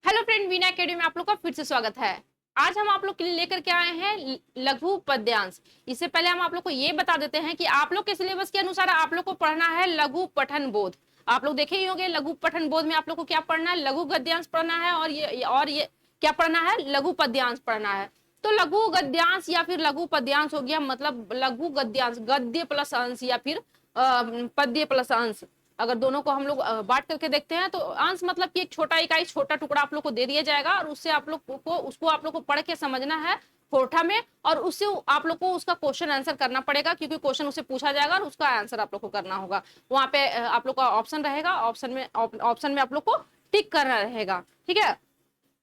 Hello friend, Veena academy में आप लोग का फिर से स्वागत है। आज हम आप लोग के लिए लेकर के आए हैं लघु पद्यांश। इससे पहले हम आप लोग को ये बता देते हैं कि आप लोग के सिलेबस के अनुसार आप लोग को पढ़ना है लघु पठन बोध। आप लोग देखे ही होंगे लघु पठन बोध में आप लोग को क्या पढ़ना है, लघु गद्यांश पढ़ना है और ये क्या पढ़ना है, लघु पद्यांश पढ़ना है। तो लघु गद्यांश या फिर लघु पद्यांश हो गया, मतलब लघु गद्यांश गद्य प्लस अंश या फिर पद्य प्लस अंश। अगर दोनों को हम लोग बांट करके देखते हैं तो अंश मतलब कि एक छोटा इकाई, छोटा टुकड़ा आप लोग को दे दिया जाएगा और उससे आप लोग को उसको आप लोग को पढ़ के समझना है कोठा में, और उससे आप लोग को उसका क्वेश्चन आंसर करना पड़ेगा, क्योंकि क्वेश्चन उससे पूछा जाएगा और उसका आंसर आप लोग को करना होगा। वहां पे आप लोग का ऑप्शन रहेगा, ऑप्शन में आप लोग को टिक करना रहेगा। ठीक है।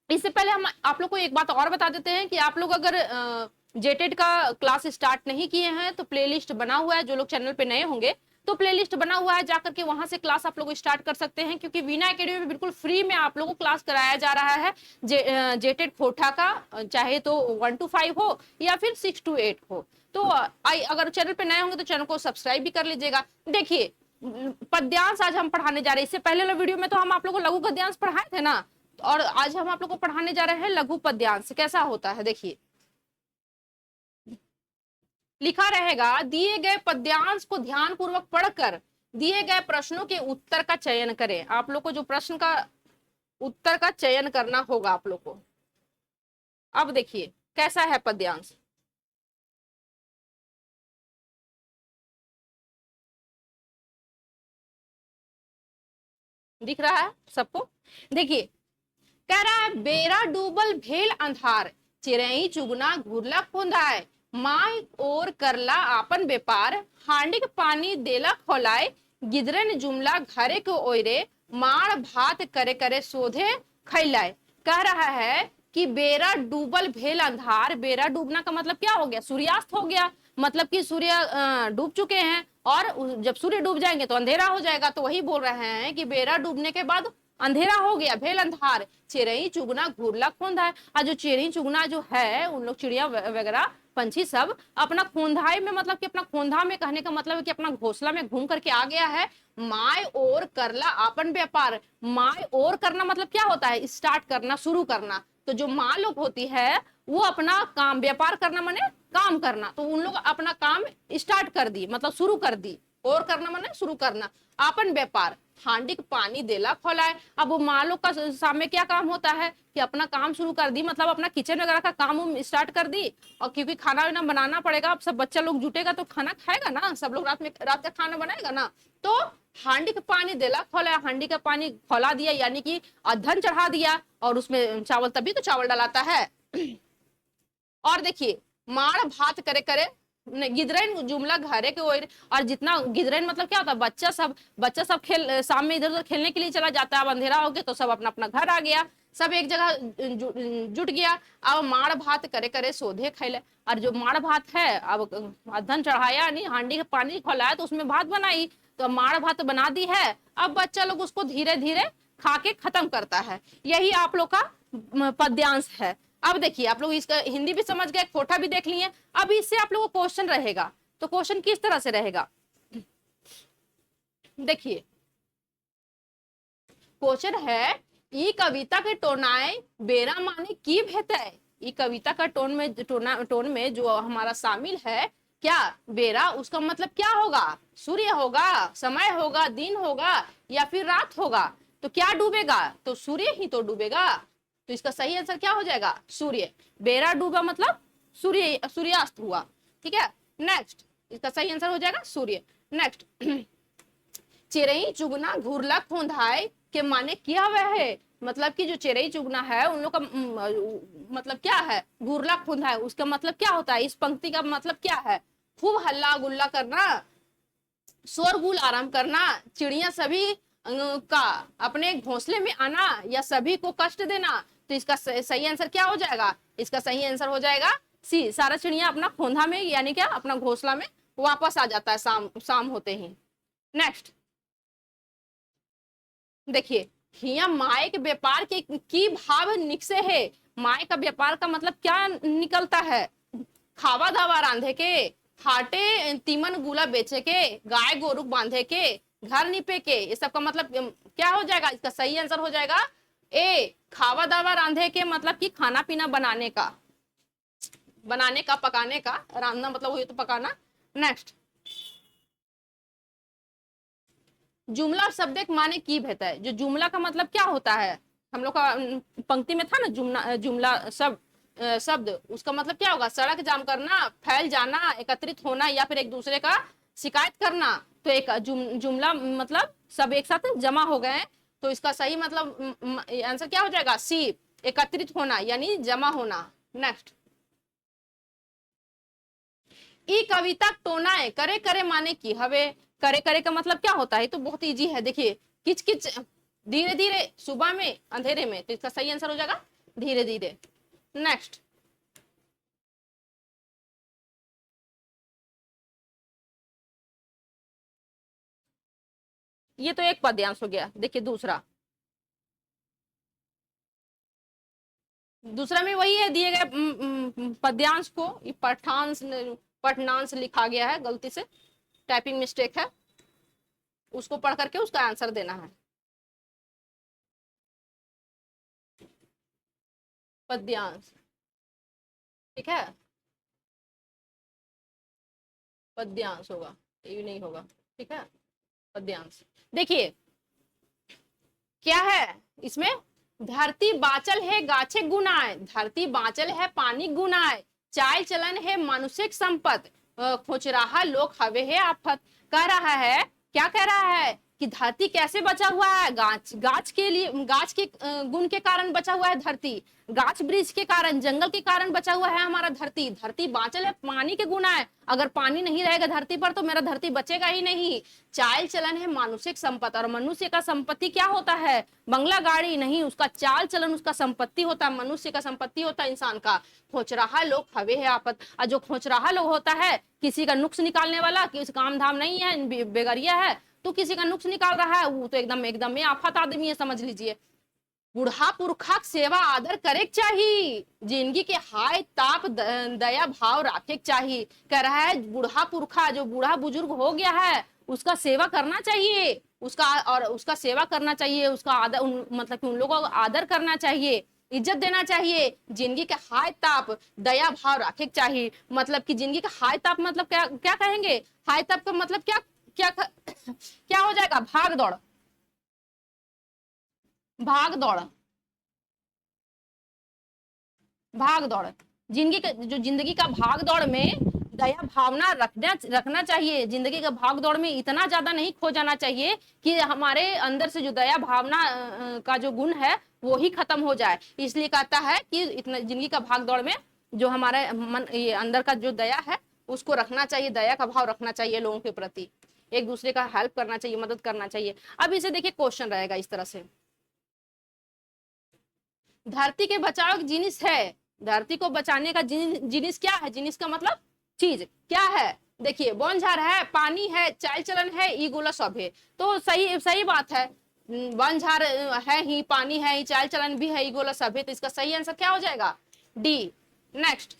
इससे पहले हम आप लोग को एक बात और बता देते हैं कि आप लोग अगर जेटेड का क्लास स्टार्ट नहीं किए हैं तो प्लेलिस्ट बना हुआ है। जो लोग चैनल पे नए होंगे तो प्लेलिस्ट बना हुआ है, जाकर के वहां से क्लास आप लोग स्टार्ट कर सकते हैं, क्योंकि वीना एकेडमी में बिल्कुल फ्री में आप लोगों को क्लास कराया जा रहा है। जेटेड कोठा का, चाहे तो 1 to 5 हो या फिर 6 to 8 हो। तो अगर चैनल पे नए होंगे तो चैनल को सब्सक्राइब भी कर लीजिएगा। देखिए, पद्यांश आज हम पढ़ाने जा रहे हैं। इससे पहले वाले वीडियो में तो हम आप लोग को लघु पद्यांश पढ़ाए थे ना, और आज हम आप लोग को पढ़ाने जा रहे हैं लघु पद्यांश कैसा होता है। देखिए, लिखा रहेगा, दिए गए पद्यांश को ध्यान पूर्वक पढ़कर दिए गए प्रश्नों के उत्तर का चयन करें। आप लोग को जो प्रश्न का उत्तर का चयन करना होगा आप लोग को। अब देखिए कैसा है पद्यांश। दिख रहा है सबको? देखिए, कह रहा है, बेरा डूबल भेल अंधार, चिरई चुगना घुरला खोंदाय, माय और करला आपन व्यापार, हांडिक पानी देला खोलाए, गिदरन जुमला घरे को ओयरे, मार भात करे करे सोधे खैलाए। कह रहा है कि बेरा डूबल भेल अंधार। बेरा डूबना का मतलब क्या हो गया, सूर्यास्त हो गया, मतलब कि सूर्य डूब चुके हैं और जब सूर्य डूब जाएंगे तो अंधेरा हो जाएगा। तो वही बोल रहे हैं कि बेरा डूबने के बाद अंधेरा हो गया, भेल अंधार, चिरई चुगना घुरला खोंधाय। और जो चिरई चुगना जो है, उन लोग चिड़िया वगैरह पंछी सब अपना खोंधाई में, मतलब कि अपना खोंधा में, कहने का मतलब है कि अपना घोंसला में घूम करके आ गया है। माय और करला आपन व्यापार। माय और करना मतलब क्या होता है, स्टार्ट करना, शुरू करना। तो जो माँ लोग होती है वो अपना काम, व्यापार करना माने काम करना, तो उन लोग अपना काम स्टार्ट कर दी, मतलब शुरू कर दी। और करना माने शुरू करना। आपन व्यापार, हांडिक पानी देला खोलाए। अब वो माँ लोग का सामने क्या काम होता है कि अपना काम शुरू कर दी, मतलब अपना किचन वगैरह का काम स्टार्ट कर दी। और क्योंकि खाना वाना बनाना पड़ेगा, अब सब बच्चा लोग जुटेगा तो खाना खाएगा ना, सब लोग रात का खाना बनाएगा ना। तो हांडी का पानी देला खोला, हांडी का पानी खोला दिया, यानी कि अधन चढ़ा दिया, और उसमें चावल, तभी तो चावल डलाता है। और देखिए, मार भात करे करे गिदरन जुमला घरे के ओर। और जितना गिदरन मतलब क्या होता है, बच्चा सब खेल, शाम में इधर उधर खेलने के लिए चला जाता है। अब अंधेरा हो गया तो सब अपना अपना घर आ गया, सब एक जगह जुट गया। अब माड़ भात करे करे सोधे खैले। और जो माड़ भात है, अब अधन चढ़ाया नहीं, हांडी का पानी खोलाया तो उसमें भात बनाई, तो माड़ भात बना दी है। अब बच्चा लोग उसको धीरे धीरे खा के खत्म करता है। यही आप लोग का पद्यांश है। अब देखिए, आप लोग इसका हिंदी भी समझ गए, कोठा भी देख लिए। अब इससे आप लोगों को क्वेश्चन रहेगा, तो क्वेश्चन किस तरह से रहेगा, देखिए। क्वेश्चन है, ई कविता के टोनाए बेरा माने की भेतै। ई कविता का टोन में जो हमारा शामिल है क्या, बेरा, उसका मतलब क्या होगा, सूर्य होगा, समय होगा, दिन होगा या फिर रात होगा। तो क्या डूबेगा, तो सूर्य ही तो डूबेगा। तो इसका सही आंसर क्या हो जाएगा, सूर्य। बेरा डूबा मतलब सूर्यास्त हुआ। ठीक है। नेक्स्ट, इसका सही आंसर हो जाएगा सूर्य। नेक्स्ट, चिरई चुगना घुरला खोंधाय के माने क्या वह है, मतलब कि जो चिरई चुगना है उन लोग का मतलब क्या है, घुरला खोंधाय, उसका मतलब क्या होता है, इस पंक्ति का मतलब क्या है, खूब हल्ला गुल्ला करना, शोरगुल आराम करना, चिड़िया सभी का अपने घोंसले में आना, या सभी को कष्ट देना। तो इसका सही आंसर क्या हो जाएगा, इसका सही आंसर हो जाएगा सी, सारा चिड़िया अपना खोंधा में, यानी क्या, अपना घोंसला में वापस आ जाता है शाम होते ही। नेक्स्ट, देखिए, हिया माय के व्यापार के की भाव निकसे है। माय का व्यापार का मतलब क्या निकलता है, खावा दावा रांधे के, हाटे तीमन गुला बेचे के, गाय गोरु बांधे के, घर निपे के, ये सब का मतलब क्या हो जाएगा, इसका सही आंसर हो जाएगा ए खावा दावा रांधे के मतलब कि खाना पीना बनाने का, पकाने का, रांधना मतलब वही तो पकाना। नेक्स्ट, जुमला शब्द एक माने की भेता है। जो जुमला का मतलब क्या होता है, हम लोग का पंक्ति में था ना जुमला, शब्द उसका मतलब क्या होगा, सड़क जाम करना, फैल जाना, एकत्रित होना या फिर एक दूसरे का शिकायत करना। तो एक जुमला मतलब सब एक साथ जमा हो गए, तो इसका सही मतलब आंसर क्या हो जाएगा, सी, एकत्रित होना यानी जमा होना। नेक्स्ट, ई कविता टोनाए करे करे माने की हवे। करे करे का मतलब क्या होता है, तो बहुत इजी है, देखिए किच किच धीरे धीरे सुबह में अंधेरे में, तो इसका सही आंसर हो जाएगा धीरे धीरे। नेक्स्ट, ये तो एक पद्यांश हो गया। देखिए दूसरा, दूसरा में वही है, दिए गए पद्यांश को पठनांश लिखा गया है, गलती से टाइपिंग मिस्टेक है, उसको पढ़ करके उसका आंसर देना है। पद्यांश, ठीक है, पद्यांश होगा, ये नहीं होगा, ठीक है, पद्यांश। देखिए क्या है इसमें, धरती बाचल है गाछे गुनाए, धरती बाचल है पानी गुनाए, चाल चलन है मनुष्य संपत, खुचराहा लोग हवे है आफत। कह रहा है, क्या कह रहा है कि धरती कैसे बचा हुआ है, गाछ गाछ के लिए, गाछ के गुण के कारण बचा हुआ है धरती, गाछ वृक्ष के कारण, जंगल के कारण बचा हुआ है हमारा धरती। धरती बांचल है, पानी के गुना है, अगर पानी नहीं रहेगा धरती पर तो मेरा धरती बचेगा ही नहीं। चाल चलन है मानुषिक संपत्ति, और मनुष्य का संपत्ति क्या होता है, बंगला गाड़ी नहीं, उसका चाल चलन उसका संपत्ति होता है, मनुष्य का संपत्ति होता है इंसान का। खोचराहा लोग हवे है आपत, और जो खोचराहा लोग होता है, किसी का नुक्स निकालने वाला, किसी काम धाम नहीं है, बेगरिया है, तो किसी का नुक्स निकाल रहा है, वो तो एकदम एकदम में आफत आदमी है, समझ लीजिए। बूढ़ा पुरखा सेवा आदर करे चाहिए, जिंदगी के हाय ताप दया भाव रखे चाहिए। कह रहा है बूढ़ा पुरखा, जो बूढ़ा बुजुर्ग हो गया है, उसका सेवा करना चाहिए, उसका और उसका सेवा करना चाहिए, उसका आदर मतलब कि उन लोगों को आदर करना चाहिए, इज्जत देना चाहिए। जिंदगी के हाय ताप दया भाव रखे चाहिए, मतलब कि जिंदगी का हाय ताप मतलब क्या क्या कहेंगे, हाय ताप का मतलब क्या क्या क्या हो जाएगा, भाग दौड़, भाग दौड़, भाग दौड़, जिंदगी का जो जिंदगी का भाग दौड़ में दया भावना रखना चाहिए। जिंदगी का भाग दौड़ में इतना ज्यादा नहीं खो जाना चाहिए कि हमारे अंदर से जो दया भावना का जो गुण है वो ही खत्म हो जाए। इसलिए कहता है कि इतना जिंदगी का भाग दौड़ में जो हमारे मन ये अंदर का जो दया है उसको रखना चाहिए, दया का भाव रखना चाहिए, लोगों के प्रति एक दूसरे का हेल्प करना चाहिए, मदद करना चाहिए। अब इसे देखिए क्वेश्चन रहेगा इस तरह से, धरती के बचाव जिनिस है, धरती को बचाने का जिनिस क्या है, जिनिस का मतलब चीज क्या है। देखिए बौनझार है, पानी है, चाल चलन है, ई गोला सब है, तो सही सही बात है। बौनझार है ही, पानी है ही, चाल चलन भी है, ई गोला सब है, तो इसका सही आंसर क्या हो जाएगा, डी। नेक्स्ट,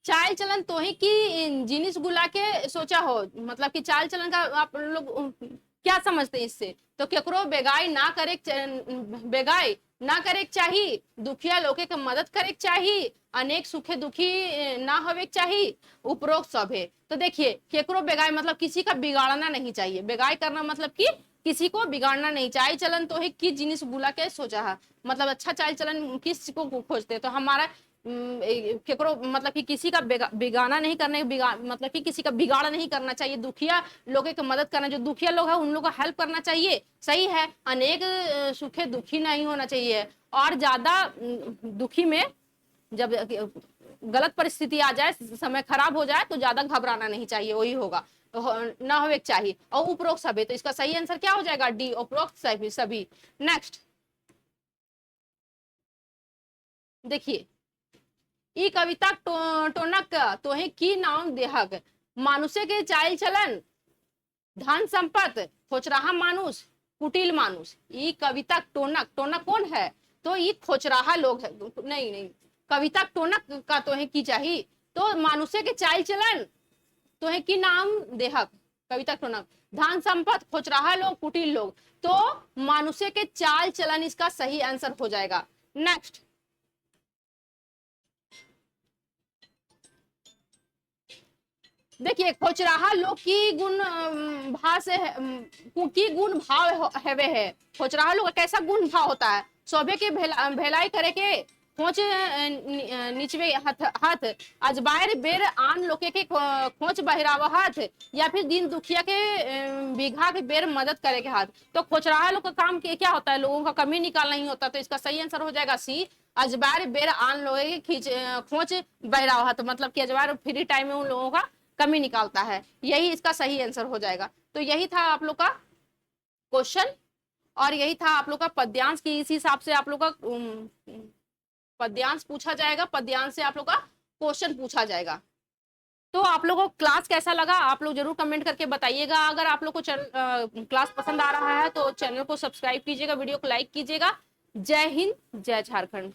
चाल चलन तो ही की जिनिस गुला के सोचा हो, मतलब कि चाल चलन का आप लोग क्या समझते हैं इससे, तो केकरो बेगाई ना करे, बेगाई ना करे चाहिए, दुखिया लोके के मदद करे चाहिए, अनेक सुखे दुखी ना होवे चाहिए, उपरोक्त सब है। तो देखिए केकरो बेगाई मतलब किसी का बिगाड़ना नहीं चाहिए, बेगाई करना मतलब कि किसी को बिगाड़ना नहीं, चाल चलन तो है कि जिनिस बुला के सोचा है, मतलब अच्छा चाल चलन किस को खोजते हैं, तो हमारा केकरो मतलब कि किसी का बिगाना नहीं करने, मतलब कि किसी का बिगाड़ नहीं करना चाहिए, दुखिया लोगों की मदद करना, जो दुखिया लोग है उन लोगों का हेल्प करना चाहिए, सही है। अनेक सुखे दुखी नहीं होना चाहिए, और ज्यादा दुखी में जब गलत परिस्थिति आ जाए, समय खराब हो जाए तो ज्यादा घबराना नहीं चाहिए, वही होगा, तो ना हो चाहिए। और उपरोक्त सभी, तो इसका सही आंसर क्या हो जाएगा, डी, उपरोक्त सभी सभी। नेक्स्ट, देखिए ई कविता टोनक तोहे की नाम देहक, मानुषे के चाल चलन, धन संपत, खोचराहा मानुष, कुटिल मानुष। ई कविता टोनक, टोनक कौन है, तो ये खोचराहा लोग है, नहीं नहीं, कविता टोनक का तोहे की चाहिए, तो मानुषे के चाल चलन तोहे की नाम देहक, कविता टोनक। धन संपत्ति, खोचराहा लोग, कुटिल लोग। तो मानुष्य के चाल चलन इसका सही आंसर हो जाएगा। नेक्स्ट, देखिए खोचराहा लोग की गुण भाव से की गुण भाव हेवे है। खोचराहा लोग का कैसा गुण भाव होता है? सौभे के भेलाई करे के, खोच निचवे हाथ, अजबायर बेर आन लोके के खोच बहिरावा हाथ, या फिर दिन दुखिया के बीघा के बेर मदद करे के हाथ। तो खोचराहा लोग का काम क्या होता है? लोगों का कमी निकालना ही होता है। तो इसका सही आंसर हो जाएगा सी, अजबायर बेर आन लोगे के खोच बहिरावा हाथ, मतलब कि अजबायर फ्री टाइम में उन लोगों का कमी निकालता है। यही इसका सही आंसर हो जाएगा। तो यही था आप लोग का क्वेश्चन, और यही था आप लोग का पद्यांश की। इसी हिसाब से आप लोग का पद्यांश पूछा जाएगा, पद्यांश से आप लोग का क्वेश्चन पूछा जाएगा। तो आप लोगों को क्लास कैसा लगा आप लोग जरूर कमेंट करके बताइएगा। अगर आप लोग को क्लास पसंद आ रहा है तो चैनल को सब्सक्राइब कीजिएगा, वीडियो को लाइक कीजिएगा। जय हिंद, जय झारखंड।